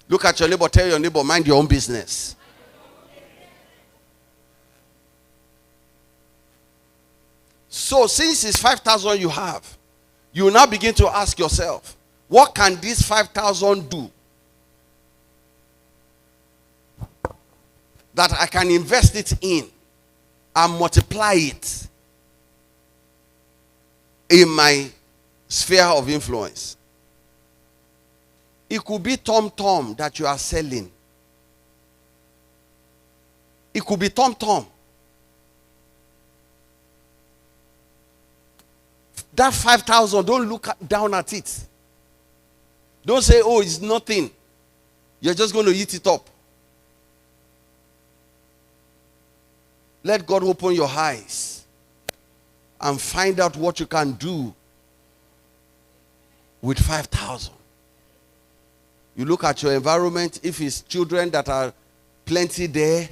Look at your neighbor, tell your neighbor, mind your own business. So since it's 5,000 you have, you now begin to ask yourself, what can this 5,000 do that I can invest it in and multiply it in my sphere of influence? It could be tom-tom that you are selling. It could be tom-tom. That 5,000, don't look down at it. Don't say, oh, it's nothing. You're just going to eat it up. Let God open your eyes and find out what you can do with 5,000. You look at your environment. If it's children that are plenty there,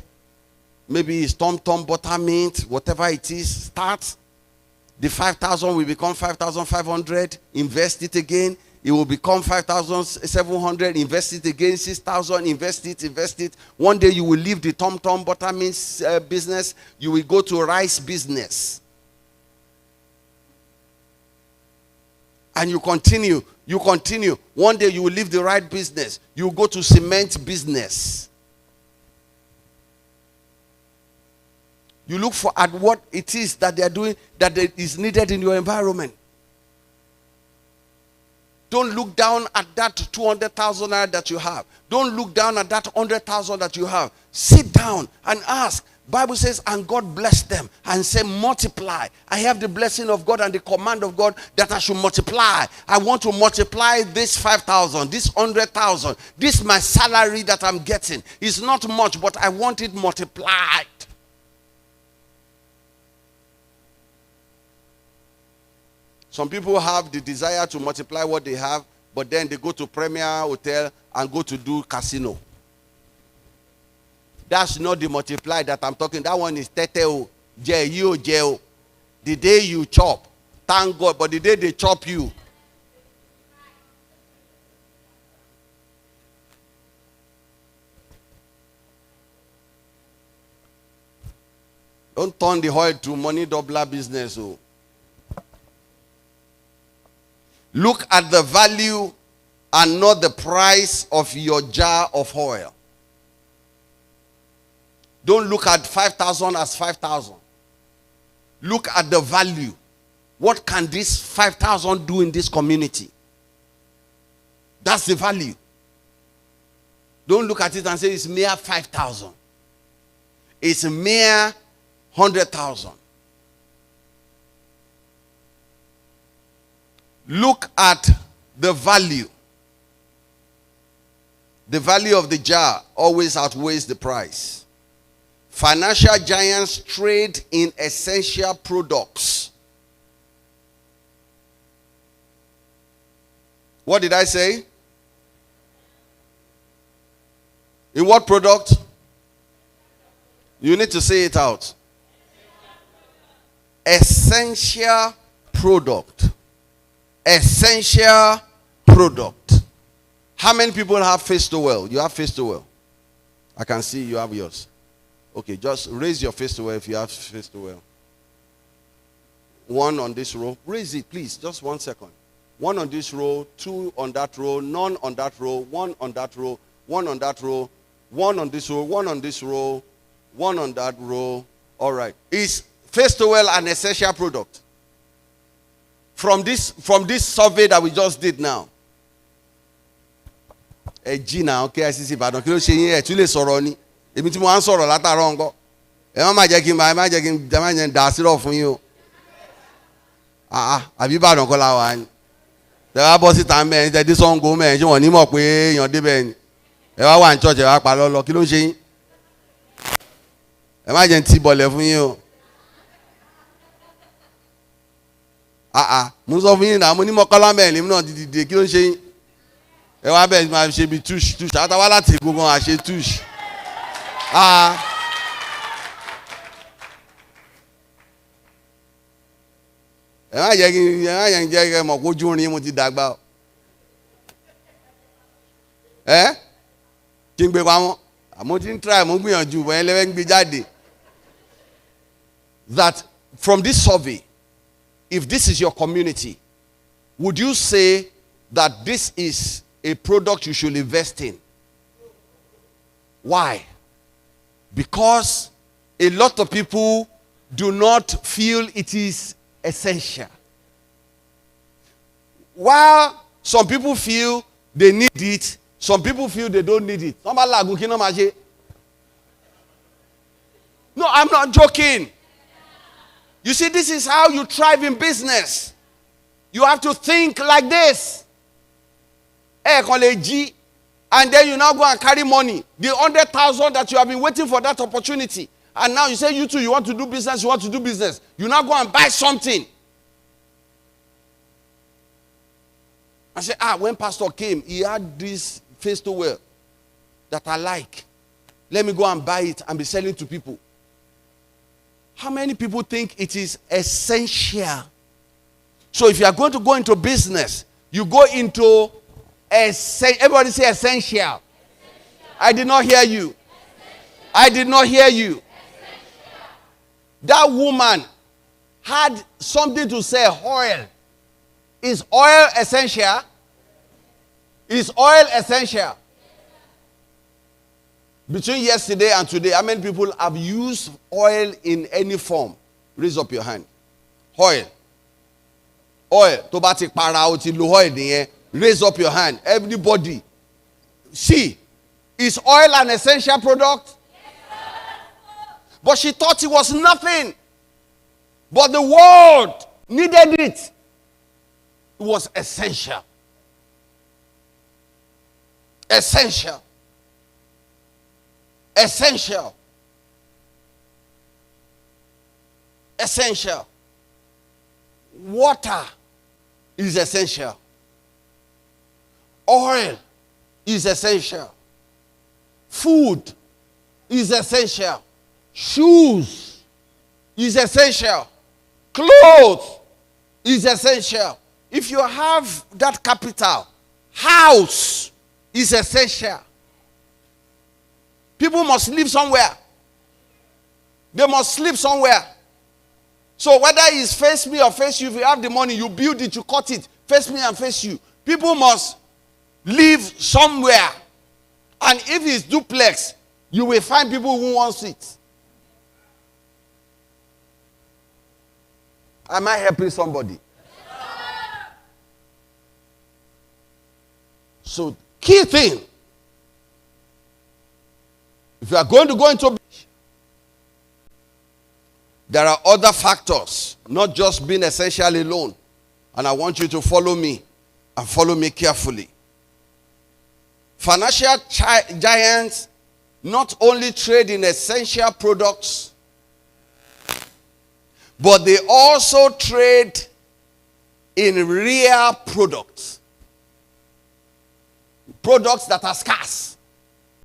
maybe it's tom-tom, buttermint, whatever it is, start. The 5,000 will become 5,500. Invest it again. It will become 5,700. Invest it again. 6,000. Invest it. One day you will leave the tom-tom buttermint business. You will go to rice business. And you continue. One day you will leave the right business. You will go to cement business. You look at what it is that they are doing that is needed in your environment. Don't look down at that 200,000 that you have. Don't look down at that 100,000 that you have. Sit down and ask. Bible says, and God blessed them and said, multiply. I have the blessing of God and the command of God that I should multiply. I want to multiply this 5,000, this 100,000. This my salary that I'm getting. It's not much, but I want it multiplied. Some people have the desire to multiply what they have, but then they go to Premier Hotel and go to do casino. That's not the multiply that I'm talking. That one is teteo, jeo. The day you chop, thank God, but the day they chop you. Don't turn the oil to money doubler business. Oh. Look at the value and not the price of your jar of oil. Don't look at 5,000 as 5,000. Look at the value. What can this 5,000 do in this community? That's the value. Don't look at it and say it's mere 5,000. It's mere 100,000. Look at the value. The value of the jar always outweighs the price. Financial giants trade in essential products. What did I say? In what product? You need to say it out. Essential product. Essential product. How many people have face to well? You have face to well. I can see you have yours. Okay, just raise your face to well if you have face to well. One on this row. Raise it, please. Just 1 second. One on this row, two on that row, none on that row, one on that row, one on that row, one on this row, one on this row, one on that row. All right. Is face to well an essential product? From this survey that we just did now. Gina, okay, KICC Ibadan. Kí ló ṣe yín ẹ tún lè sọ̀rọ̀ ni. Èmi tí mo ń sọ̀rọ̀ látàárọ̀ ńkọ́. Ẹ má jẹ́ kí n dá sírọ̀ fún yín o. Àbí Ìbàdàn kọ́ la wà ní. Tẹ wá bọ́ síta mẹ́rin tẹ dé Ṣàngó mẹ́rin ṣé wọ́n ní mọ̀ pé èèyàn débẹ̀ ni. Ẹ wá wà ní church ẹ wá pa lọ́lọ́. Kí ló ṣe yín? Ẹ má jẹ́ n ti bọ̀lẹ̀ fún yín o. Mo sọ fún yín náà mo ní mọ́kànlá mẹ́rin náà ti dìde kí ló ń ṣe yín? Ẹ wá bẹ́ẹ̀ máa ṣe bí tush àtàwá láti Èkó gan àṣẹ tush. Ẹ má jẹ́ kí mọ̀ kó ojú orin mo ti dàgbà o. That from this survey, if this is your community, would you say that this is a product you should invest in? Why? Because a lot of people do not feel it is essential. While some people feel they need it, some people feel they don't need it. No, I'm not joking. You see, this is how you thrive in business. You have to think like this. And then you now go and carry money. The 100,000 that you have been waiting for that opportunity. And now you say you too, you want to do business, you want to do business. You now go and buy something. I say, when pastor came, he had this face to wear that I like. Let me go and buy it and be selling to people. How many people think it is essential? So if you are going to go into business, you go into everybody say essential. Essential. I did not hear you. Essential. I did not hear you. Essential. That woman had something to say, oil. Is oil essential? Is oil essential? Between yesterday and today, how many people have used oil in any form? Raise up your hand. Oil. Oil. Tobatik para oti lo oil niye. Raise up your hand. Everybody. See, is oil an essential product? Yes. But she thought it was nothing. But the world needed it. It was essential. Essential. Essential. Essential. Water is essential. Oil is essential. Food is essential. Shoes is essential. Clothes is essential. If you have that capital, house is essential. People must live somewhere. They must sleep somewhere. So whether it's face me or face you, if you have the money, you build it, you cut it, face me and face you. People must live somewhere. And if it's duplex, you will find people who want it. Am I helping somebody? So, key thing. If you are going to go into business, there are other factors, not just being essential alone. And I want you to follow me and follow me carefully. Financial giants not only trade in essential products, but they also trade in rare products. Products that are scarce.